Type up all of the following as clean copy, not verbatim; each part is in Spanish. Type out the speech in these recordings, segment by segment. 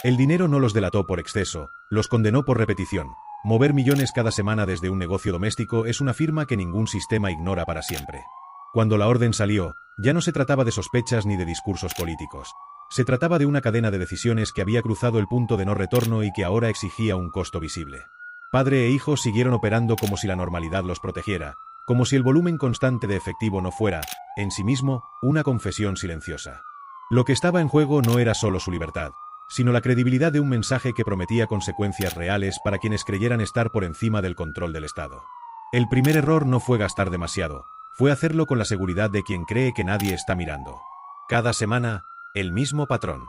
El dinero no los delató por exceso, los condenó por repetición. Mover millones cada semana desde un negocio doméstico es una firma que ningún sistema ignora para siempre. Cuando la orden salió, ya no se trataba de sospechas ni de discursos políticos. Se trataba de una cadena de decisiones que había cruzado el punto de no retorno y que ahora exigía un costo visible. Padre e hijo siguieron operando como si la normalidad los protegiera, como si el volumen constante de efectivo no fuera, en sí mismo, una confesión silenciosa. Lo que estaba en juego no era solo su libertad, sino la credibilidad de un mensaje que prometía consecuencias reales para quienes creyeran estar por encima del control del Estado. El primer error no fue gastar demasiado, fue hacerlo con la seguridad de quien cree que nadie está mirando. Cada semana, el mismo patrón.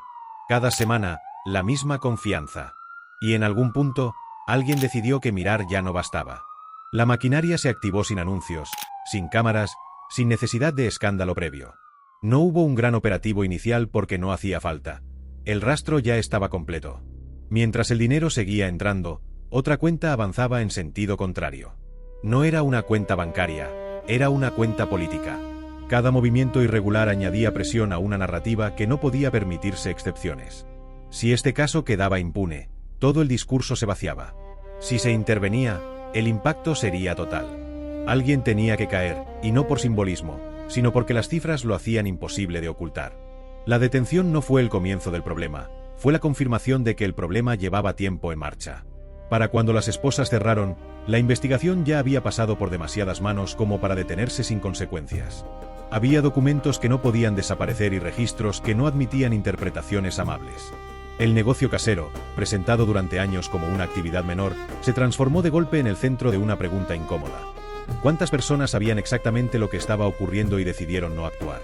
Cada semana, la misma confianza. Y en algún punto, alguien decidió que mirar ya no bastaba. La maquinaria se activó sin anuncios, sin cámaras, sin necesidad de escándalo previo. No hubo un gran operativo inicial porque no hacía falta. El rastro ya estaba completo. Mientras el dinero seguía entrando, otra cuenta avanzaba en sentido contrario. No era una cuenta bancaria, era una cuenta política. Cada movimiento irregular añadía presión a una narrativa que no podía permitirse excepciones. Si este caso quedaba impune, todo el discurso se vaciaba. Si se intervenía, el impacto sería total. Alguien tenía que caer, y no por simbolismo, sino porque las cifras lo hacían imposible de ocultar. La detención no fue el comienzo del problema, fue la confirmación de que el problema llevaba tiempo en marcha. Para cuando las esposas cerraron, la investigación ya había pasado por demasiadas manos como para detenerse sin consecuencias. Había documentos que no podían desaparecer y registros que no admitían interpretaciones amables. El negocio casero, presentado durante años como una actividad menor, se transformó de golpe en el centro de una pregunta incómoda. ¿Cuántas personas sabían exactamente lo que estaba ocurriendo y decidieron no actuar?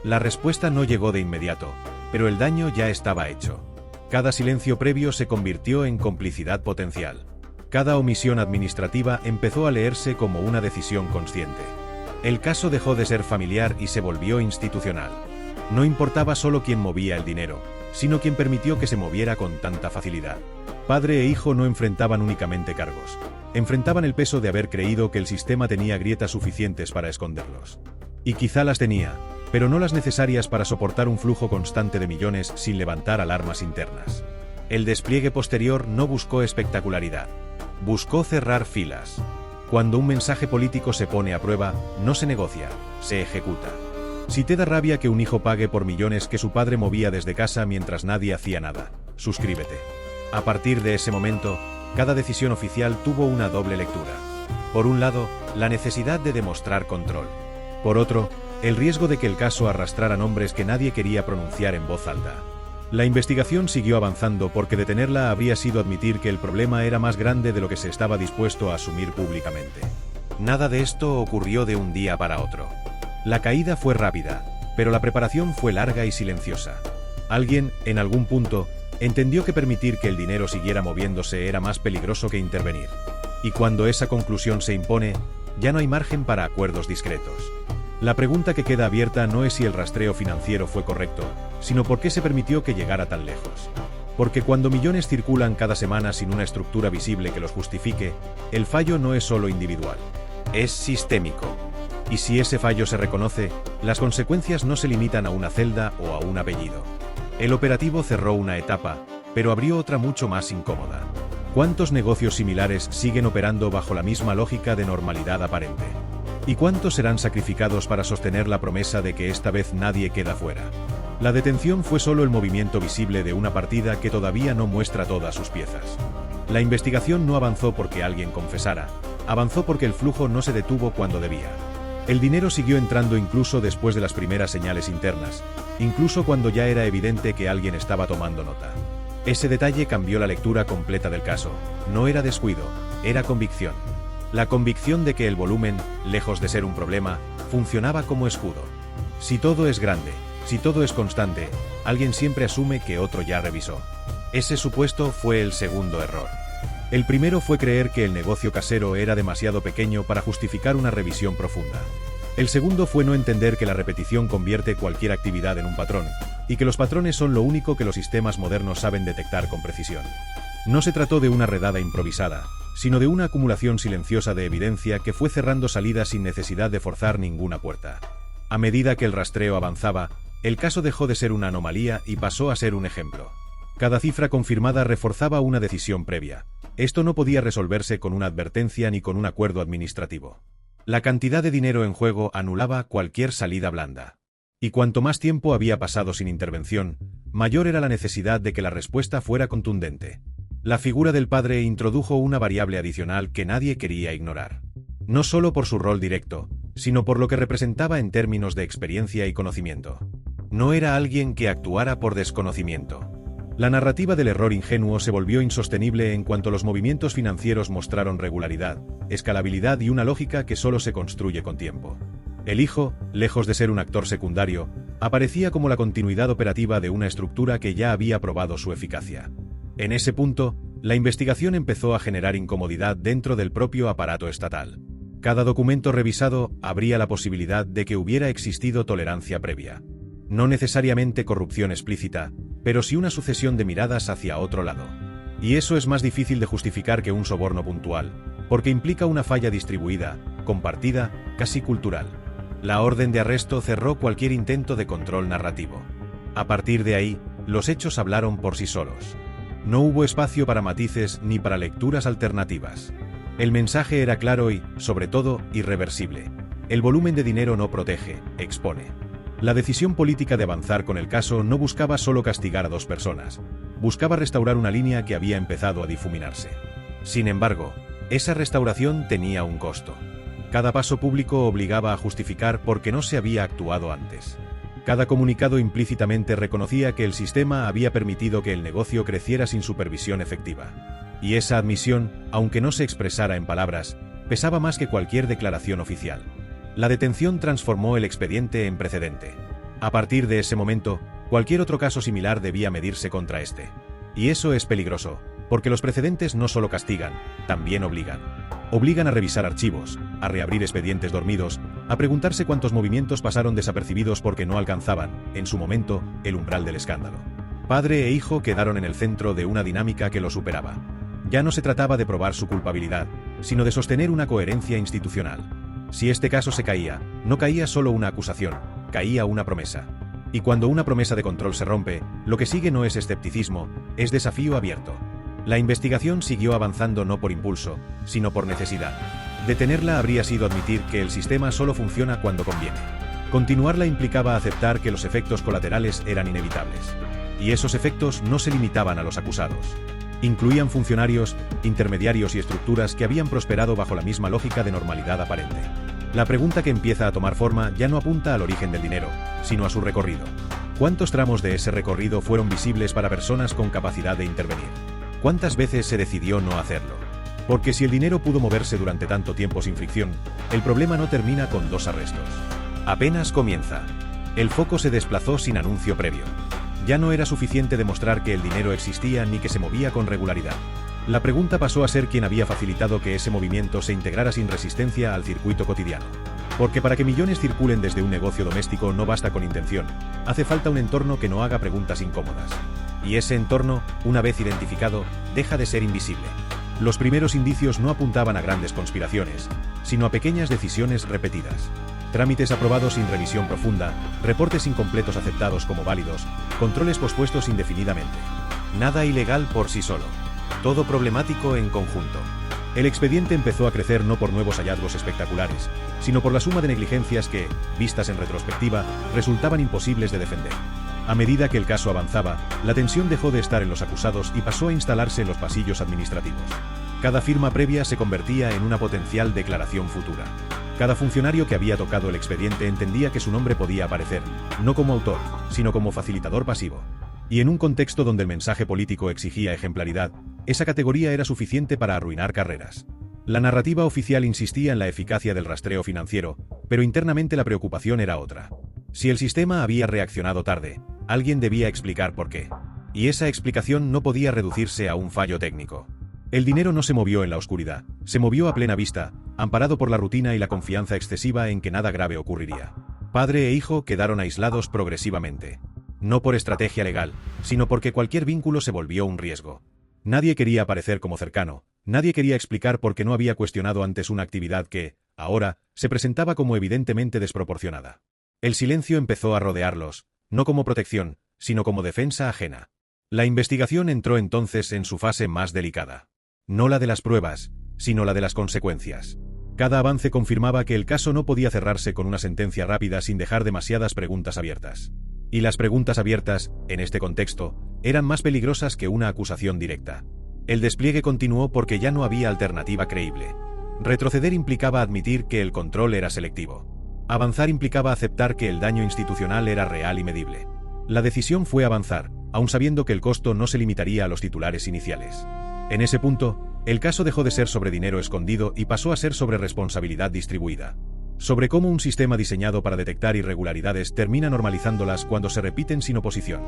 La respuesta no llegó de inmediato, pero el daño ya estaba hecho. Cada silencio previo se convirtió en complicidad potencial. Cada omisión administrativa empezó a leerse como una decisión consciente. El caso dejó de ser familiar y se volvió institucional. No importaba solo quién movía el dinero, sino quien permitió que se moviera con tanta facilidad. Padre e hijo no enfrentaban únicamente cargos. Enfrentaban el peso de haber creído que el sistema tenía grietas suficientes para esconderlos. Y quizá las tenía, pero no las necesarias para soportar un flujo constante de millones sin levantar alarmas internas. El despliegue posterior no buscó espectacularidad. Buscó cerrar filas. Cuando un mensaje político se pone a prueba, no se negocia, se ejecuta. Si te da rabia que un hijo pague por millones que su padre movía desde casa mientras nadie hacía nada, suscríbete. A partir de ese momento, cada decisión oficial tuvo una doble lectura. Por un lado, la necesidad de demostrar control. Por otro, el riesgo de que el caso arrastrara nombres que nadie quería pronunciar en voz alta. La investigación siguió avanzando porque detenerla habría sido admitir que el problema era más grande de lo que se estaba dispuesto a asumir públicamente. Nada de esto ocurrió de un día para otro. La caída fue rápida, pero la preparación fue larga y silenciosa. Alguien, en algún punto, entendió que permitir que el dinero siguiera moviéndose era más peligroso que intervenir. Y cuando esa conclusión se impone, ya no hay margen para acuerdos discretos. La pregunta que queda abierta no es si el rastreo financiero fue correcto, sino por qué se permitió que llegara tan lejos. Porque cuando millones circulan cada semana sin una estructura visible que los justifique, el fallo no es solo individual, es sistémico. Y si ese fallo se reconoce, las consecuencias no se limitan a una celda o a un apellido. El operativo cerró una etapa, pero abrió otra mucho más incómoda. ¿Cuántos negocios similares siguen operando bajo la misma lógica de normalidad aparente? ¿Y cuántos serán sacrificados para sostener la promesa de que esta vez nadie queda fuera? La detención fue solo el movimiento visible de una partida que todavía no muestra todas sus piezas. La investigación no avanzó porque alguien confesara, avanzó porque el flujo no se detuvo cuando debía. El dinero siguió entrando incluso después de las primeras señales internas, incluso cuando ya era evidente que alguien estaba tomando nota. Ese detalle cambió la lectura completa del caso. No era descuido, era convicción. La convicción de que el volumen, lejos de ser un problema, funcionaba como escudo. Si todo es grande, si todo es constante, alguien siempre asume que otro ya revisó. Ese supuesto fue el segundo error. El primero fue creer que el negocio casero era demasiado pequeño para justificar una revisión profunda. El segundo fue no entender que la repetición convierte cualquier actividad en un patrón, y que los patrones son lo único que los sistemas modernos saben detectar con precisión. No se trató de una redada improvisada, sino de una acumulación silenciosa de evidencia que fue cerrando salidas sin necesidad de forzar ninguna puerta. A medida que el rastreo avanzaba, el caso dejó de ser una anomalía y pasó a ser un ejemplo. Cada cifra confirmada reforzaba una decisión previa. Esto no podía resolverse con una advertencia ni con un acuerdo administrativo. La cantidad de dinero en juego anulaba cualquier salida blanda. Y cuanto más tiempo había pasado sin intervención, mayor era la necesidad de que la respuesta fuera contundente. La figura del padre introdujo una variable adicional que nadie quería ignorar. No solo por su rol directo, sino por lo que representaba en términos de experiencia y conocimiento. No era alguien que actuara por desconocimiento. La narrativa del error ingenuo se volvió insostenible en cuanto los movimientos financieros mostraron regularidad, escalabilidad y una lógica que solo se construye con tiempo. El hijo, lejos de ser un actor secundario, aparecía como la continuidad operativa de una estructura que ya había probado su eficacia. En ese punto, la investigación empezó a generar incomodidad dentro del propio aparato estatal. Cada documento revisado abría la posibilidad de que hubiera existido tolerancia previa. No necesariamente corrupción explícita, pero sí una sucesión de miradas hacia otro lado. Y eso es más difícil de justificar que un soborno puntual, porque implica una falla distribuida, compartida, casi cultural. La orden de arresto cerró cualquier intento de control narrativo. A partir de ahí, los hechos hablaron por sí solos. No hubo espacio para matices ni para lecturas alternativas. El mensaje era claro y, sobre todo, irreversible. El volumen de dinero no protege, expone. La decisión política de avanzar con el caso no buscaba solo castigar a dos personas, buscaba restaurar una línea que había empezado a difuminarse. Sin embargo, esa restauración tenía un costo. Cada paso público obligaba a justificar por qué no se había actuado antes. Cada comunicado implícitamente reconocía que el sistema había permitido que el negocio creciera sin supervisión efectiva. Y esa admisión, aunque no se expresara en palabras, pesaba más que cualquier declaración oficial. La detención transformó el expediente en precedente. A partir de ese momento, cualquier otro caso similar debía medirse contra este. Y eso es peligroso, porque los precedentes no solo castigan, también obligan. Obligan a revisar archivos, a reabrir expedientes dormidos, a preguntarse cuántos movimientos pasaron desapercibidos porque no alcanzaban, en su momento, el umbral del escándalo. Padre e hijo quedaron en el centro de una dinámica que lo superaba. Ya no se trataba de probar su culpabilidad, sino de sostener una coherencia institucional. Si este caso se caía, no caía solo una acusación, caía una promesa. Y cuando una promesa de control se rompe, lo que sigue no es escepticismo, es desafío abierto. La investigación siguió avanzando no por impulso, sino por necesidad. Detenerla habría sido admitir que el sistema solo funciona cuando conviene. Continuarla implicaba aceptar que los efectos colaterales eran inevitables. Y esos efectos no se limitaban a los acusados. Incluían funcionarios, intermediarios y estructuras que habían prosperado bajo la misma lógica de normalidad aparente. La pregunta que empieza a tomar forma ya no apunta al origen del dinero, sino a su recorrido. ¿Cuántos tramos de ese recorrido fueron visibles para personas con capacidad de intervenir? ¿Cuántas veces se decidió no hacerlo? Porque si el dinero pudo moverse durante tanto tiempo sin fricción, el problema no termina con dos arrestos. Apenas comienza. El foco se desplazó sin anuncio previo. Ya no era suficiente demostrar que el dinero existía ni que se movía con regularidad. La pregunta pasó a ser quién había facilitado que ese movimiento se integrara sin resistencia al circuito cotidiano. Porque para que millones circulen desde un negocio doméstico no basta con intención, hace falta un entorno que no haga preguntas incómodas. Y ese entorno, una vez identificado, deja de ser invisible. Los primeros indicios no apuntaban a grandes conspiraciones, sino a pequeñas decisiones repetidas. Trámites aprobados sin revisión profunda, reportes incompletos aceptados como válidos, controles pospuestos indefinidamente. Nada ilegal por sí solo. Todo problemático en conjunto. El expediente empezó a crecer no por nuevos hallazgos espectaculares, sino por la suma de negligencias que, vistas en retrospectiva, resultaban imposibles de defender. A medida que el caso avanzaba, la tensión dejó de estar en los acusados y pasó a instalarse en los pasillos administrativos. Cada firma previa se convertía en una potencial declaración futura. Cada funcionario que había tocado el expediente entendía que su nombre podía aparecer, no como autor, sino como facilitador pasivo. Y en un contexto donde el mensaje político exigía ejemplaridad, esa categoría era suficiente para arruinar carreras. La narrativa oficial insistía en la eficacia del rastreo financiero, pero internamente la preocupación era otra. Si el sistema había reaccionado tarde, alguien debía explicar por qué. Y esa explicación no podía reducirse a un fallo técnico. El dinero no se movió en la oscuridad, se movió a plena vista, amparado por la rutina y la confianza excesiva en que nada grave ocurriría. Padre e hijo quedaron aislados progresivamente. No por estrategia legal, sino porque cualquier vínculo se volvió un riesgo. Nadie quería aparecer como cercano, nadie quería explicar por qué no había cuestionado antes una actividad que, ahora, se presentaba como evidentemente desproporcionada. El silencio empezó a rodearlos, no como protección, sino como defensa ajena. La investigación entró entonces en su fase más delicada. No la de las pruebas, sino la de las consecuencias. Cada avance confirmaba que el caso no podía cerrarse con una sentencia rápida sin dejar demasiadas preguntas abiertas. Y las preguntas abiertas, en este contexto, eran más peligrosas que una acusación directa. El despliegue continuó porque ya no había alternativa creíble. Retroceder implicaba admitir que el control era selectivo. Avanzar implicaba aceptar que el daño institucional era real y medible. La decisión fue avanzar, aun sabiendo que el costo no se limitaría a los titulares iniciales. En ese punto, el caso dejó de ser sobre dinero escondido y pasó a ser sobre responsabilidad distribuida. Sobre cómo un sistema diseñado para detectar irregularidades termina normalizándolas cuando se repiten sin oposición.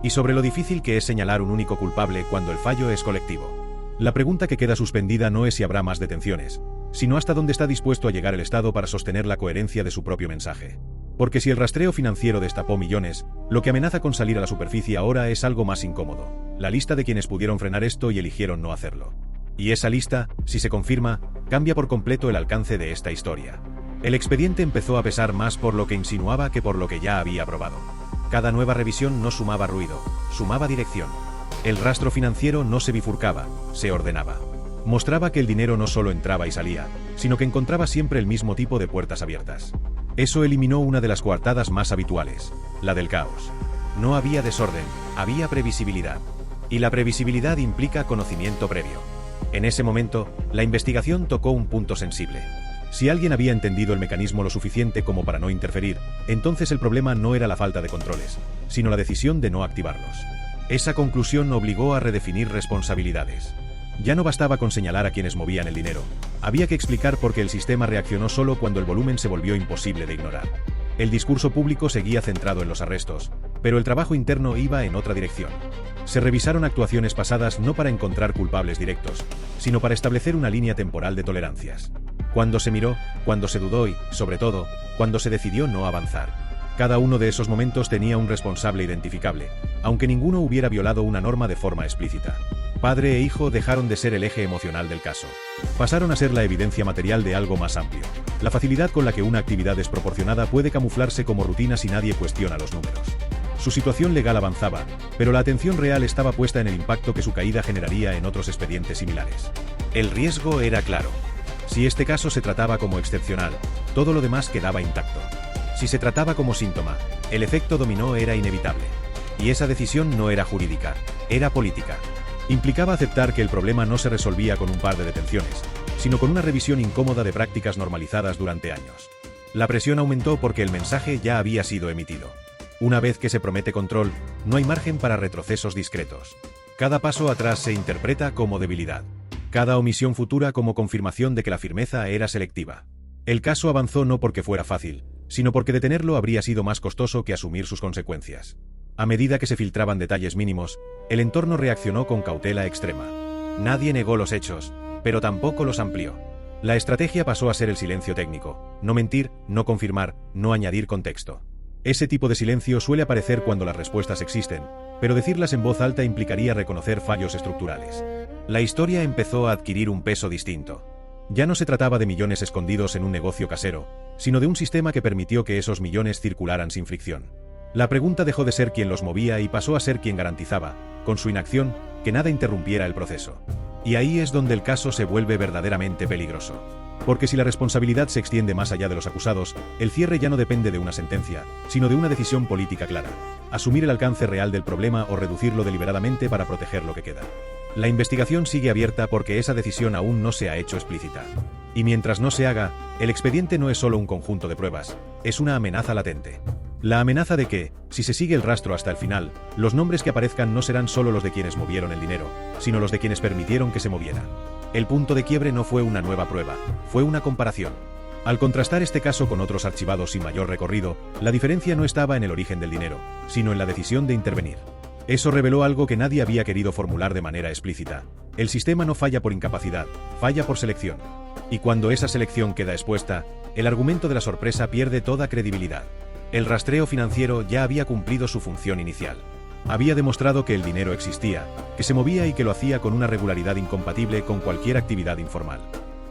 Y sobre lo difícil que es señalar un único culpable cuando el fallo es colectivo. La pregunta que queda suspendida no es si habrá más detenciones, sino hasta dónde está dispuesto a llegar el Estado para sostener la coherencia de su propio mensaje. Porque si el rastreo financiero destapó millones, lo que amenaza con salir a la superficie ahora es algo más incómodo: la lista de quienes pudieron frenar esto y eligieron no hacerlo. Y esa lista, si se confirma, cambia por completo el alcance de esta historia. El expediente empezó a pesar más por lo que insinuaba que por lo que ya había probado. Cada nueva revisión no sumaba ruido, sumaba dirección. El rastro financiero no se bifurcaba, se ordenaba. Mostraba que el dinero no solo entraba y salía, sino que encontraba siempre el mismo tipo de puertas abiertas. Eso eliminó una de las coartadas más habituales, la del caos. No había desorden, había previsibilidad. Y la previsibilidad implica conocimiento previo. En ese momento, la investigación tocó un punto sensible. Si alguien había entendido el mecanismo lo suficiente como para no interferir, entonces el problema no era la falta de controles, sino la decisión de no activarlos. Esa conclusión obligó a redefinir responsabilidades. Ya no bastaba con señalar a quienes movían el dinero. Había que explicar por qué el sistema reaccionó solo cuando el volumen se volvió imposible de ignorar. El discurso público seguía centrado en los arrestos, pero el trabajo interno iba en otra dirección. Se revisaron actuaciones pasadas no para encontrar culpables directos, sino para establecer una línea temporal de tolerancias. Cuando se miró, cuando se dudó y, sobre todo, cuando se decidió no avanzar. Cada uno de esos momentos tenía un responsable identificable, aunque ninguno hubiera violado una norma de forma explícita. Padre e hijo dejaron de ser el eje emocional del caso. Pasaron a ser la evidencia material de algo más amplio. La facilidad con la que una actividad desproporcionada puede camuflarse como rutina si nadie cuestiona los números. Su situación legal avanzaba, pero la atención real estaba puesta en el impacto que su caída generaría en otros expedientes similares. El riesgo era claro. Si este caso se trataba como excepcional, todo lo demás quedaba intacto. Si se trataba como síntoma, el efecto dominó era inevitable. Y esa decisión no era jurídica, era política. Implicaba aceptar que el problema no se resolvía con un par de detenciones, sino con una revisión incómoda de prácticas normalizadas durante años. La presión aumentó porque el mensaje ya había sido emitido. Una vez que se promete control, no hay margen para retrocesos discretos. Cada paso atrás se interpreta como debilidad. Cada omisión futura como confirmación de que la firmeza era selectiva. El caso avanzó no porque fuera fácil, sino porque detenerlo habría sido más costoso que asumir sus consecuencias. A medida que se filtraban detalles mínimos, el entorno reaccionó con cautela extrema. Nadie negó los hechos, pero tampoco los amplió. La estrategia pasó a ser el silencio técnico: no mentir, no confirmar, no añadir contexto. Ese tipo de silencio suele aparecer cuando las respuestas existen, pero decirlas en voz alta implicaría reconocer fallos estructurales. La historia empezó a adquirir un peso distinto. Ya no se trataba de millones escondidos en un negocio casero, sino de un sistema que permitió que esos millones circularan sin fricción. La pregunta dejó de ser quién los movía y pasó a ser quién garantizaba, con su inacción, que nada interrumpiera el proceso. Y ahí es donde el caso se vuelve verdaderamente peligroso. Porque si la responsabilidad se extiende más allá de los acusados, el cierre ya no depende de una sentencia, sino de una decisión política clara: asumir el alcance real del problema o reducirlo deliberadamente para proteger lo que queda. La investigación sigue abierta porque esa decisión aún no se ha hecho explícita. Y mientras no se haga, el expediente no es solo un conjunto de pruebas, es una amenaza latente. La amenaza de que, si se sigue el rastro hasta el final, los nombres que aparezcan no serán solo los de quienes movieron el dinero, sino los de quienes permitieron que se moviera. El punto de quiebre no fue una nueva prueba, fue una comparación. Al contrastar este caso con otros archivados sin mayor recorrido, la diferencia no estaba en el origen del dinero, sino en la decisión de intervenir. Eso reveló algo que nadie había querido formular de manera explícita: el sistema no falla por incapacidad, falla por selección. Y cuando esa selección queda expuesta, el argumento de la sorpresa pierde toda credibilidad. El rastreo financiero ya había cumplido su función inicial. Había demostrado que el dinero existía, que se movía y que lo hacía con una regularidad incompatible con cualquier actividad informal.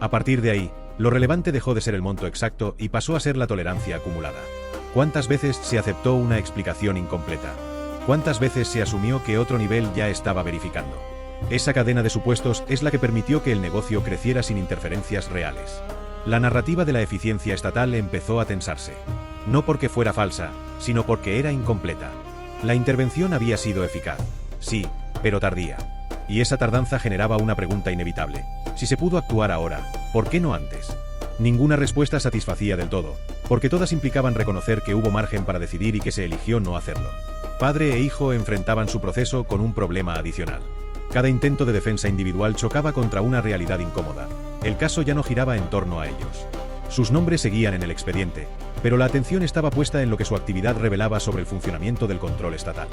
A partir de ahí, lo relevante dejó de ser el monto exacto y pasó a ser la tolerancia acumulada. ¿Cuántas veces se aceptó una explicación incompleta? ¿Cuántas veces se asumió que otro nivel ya estaba verificando? Esa cadena de supuestos es la que permitió que el negocio creciera sin interferencias reales. La narrativa de la eficiencia estatal empezó a tensarse. No porque fuera falsa, sino porque era incompleta. La intervención había sido eficaz, sí, pero tardía. Y esa tardanza generaba una pregunta inevitable. Si se pudo actuar ahora, ¿por qué no antes? Ninguna respuesta satisfacía del todo, porque todas implicaban reconocer que hubo margen para decidir y que se eligió no hacerlo. Padre e hijo enfrentaban su proceso con un problema adicional. Cada intento de defensa individual chocaba contra una realidad incómoda. El caso ya no giraba en torno a ellos. Sus nombres seguían en el expediente, pero la atención estaba puesta en lo que su actividad revelaba sobre el funcionamiento del control estatal.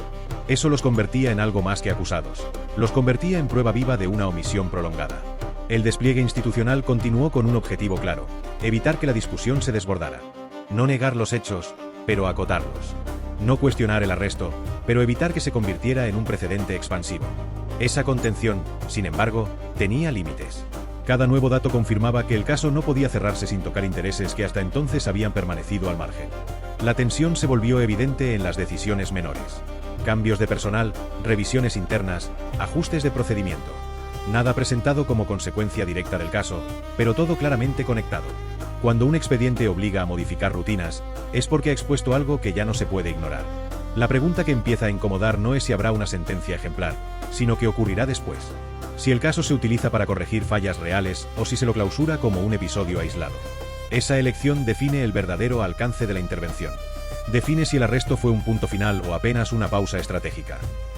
Eso los convertía en algo más que acusados. Los convertía en prueba viva de una omisión prolongada. El despliegue institucional continuó con un objetivo claro: evitar que la discusión se desbordara. No negar los hechos, pero acotarlos. No cuestionar el arresto, pero evitar que se convirtiera en un precedente expansivo. Esa contención, sin embargo, tenía límites. Cada nuevo dato confirmaba que el caso no podía cerrarse sin tocar intereses que hasta entonces habían permanecido al margen. La tensión se volvió evidente en las decisiones menores. Cambios de personal, revisiones internas, ajustes de procedimiento. Nada presentado como consecuencia directa del caso, pero todo claramente conectado. Cuando un expediente obliga a modificar rutinas, es porque ha expuesto algo que ya no se puede ignorar. La pregunta que empieza a incomodar no es si habrá una sentencia ejemplar, sino qué ocurrirá después. Si el caso se utiliza para corregir fallas reales o si se lo clausura como un episodio aislado. Esa elección define el verdadero alcance de la intervención. Define si el arresto fue un punto final o apenas una pausa estratégica.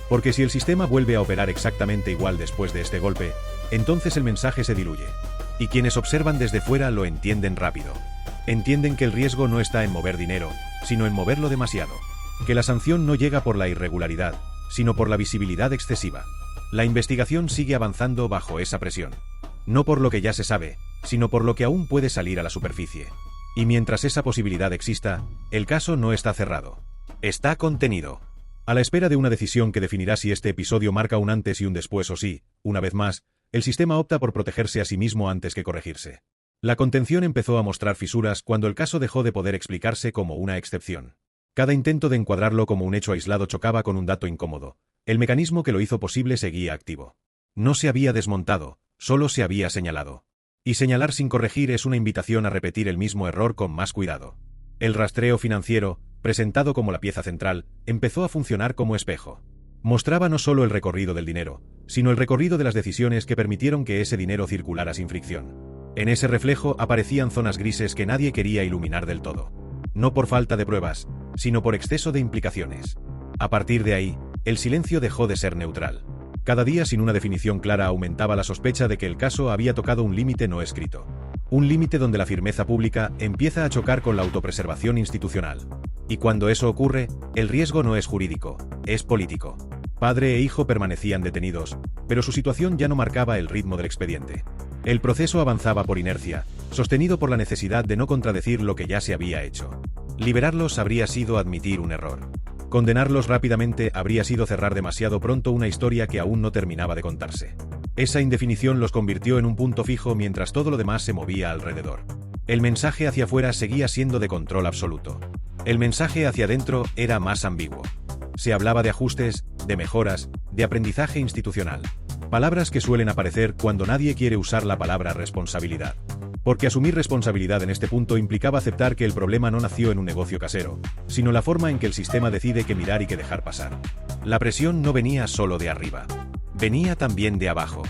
Porque si el sistema vuelve a operar exactamente igual después de este golpe, entonces el mensaje se diluye. Y quienes observan desde fuera lo entienden rápido. Entienden que el riesgo no está en mover dinero, sino en moverlo demasiado. Que la sanción no llega por la irregularidad, sino por la visibilidad excesiva. La investigación sigue avanzando bajo esa presión. No por lo que ya se sabe, sino por lo que aún puede salir a la superficie. Y mientras esa posibilidad exista, el caso no está cerrado. Está contenido. A la espera de una decisión que definirá si este episodio marca un antes y un después o si, una vez más, el sistema opta por protegerse a sí mismo antes que corregirse. La contención empezó a mostrar fisuras cuando el caso dejó de poder explicarse como una excepción. Cada intento de encuadrarlo como un hecho aislado chocaba con un dato incómodo. El mecanismo que lo hizo posible seguía activo. No se había desmontado, solo se había señalado. Y señalar sin corregir es una invitación a repetir el mismo error con más cuidado. El rastreo financiero, presentado como la pieza central, empezó a funcionar como espejo. Mostraba no solo el recorrido del dinero, sino el recorrido de las decisiones que permitieron que ese dinero circulara sin fricción. En ese reflejo aparecían zonas grises que nadie quería iluminar del todo. No por falta de pruebas, sino por exceso de implicaciones. A partir de ahí, el silencio dejó de ser neutral. Cada día sin una definición clara aumentaba la sospecha de que el caso había tocado un límite no escrito. Un límite donde la firmeza pública empieza a chocar con la autopreservación institucional. Y cuando eso ocurre, el riesgo no es jurídico, es político. Padre e hijo permanecían detenidos, pero su situación ya no marcaba el ritmo del expediente. El proceso avanzaba por inercia, sostenido por la necesidad de no contradecir lo que ya se había hecho. Liberarlos habría sido admitir un error. Condenarlos rápidamente habría sido cerrar demasiado pronto una historia que aún no terminaba de contarse. Esa indefinición los convirtió en un punto fijo mientras todo lo demás se movía alrededor. El mensaje hacia afuera seguía siendo de control absoluto. El mensaje hacia adentro era más ambiguo. Se hablaba de ajustes, de mejoras, de aprendizaje institucional. Palabras que suelen aparecer cuando nadie quiere usar la palabra responsabilidad. Porque asumir responsabilidad en este punto implicaba aceptar que el problema no nació en un negocio casero, sino la forma en que el sistema decide qué mirar y qué dejar pasar. La presión no venía solo de arriba. Venía también de abajo.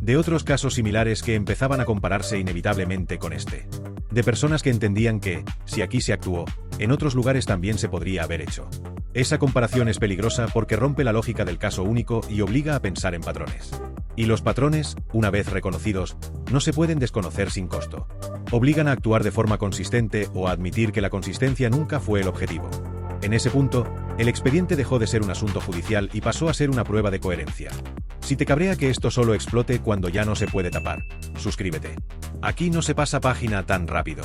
De otros casos similares que empezaban a compararse inevitablemente con este. De personas que entendían que, si aquí se actuó, en otros lugares también se podría haber hecho. Esa comparación es peligrosa porque rompe la lógica del caso único y obliga a pensar en patrones. Y los patrones, una vez reconocidos, no se pueden desconocer sin costo. Obligan a actuar de forma consistente o a admitir que la consistencia nunca fue el objetivo. En ese punto, el expediente dejó de ser un asunto judicial y pasó a ser una prueba de coherencia. Si te cabrea que esto solo explote cuando ya no se puede tapar, suscríbete. Aquí no se pasa página tan rápido.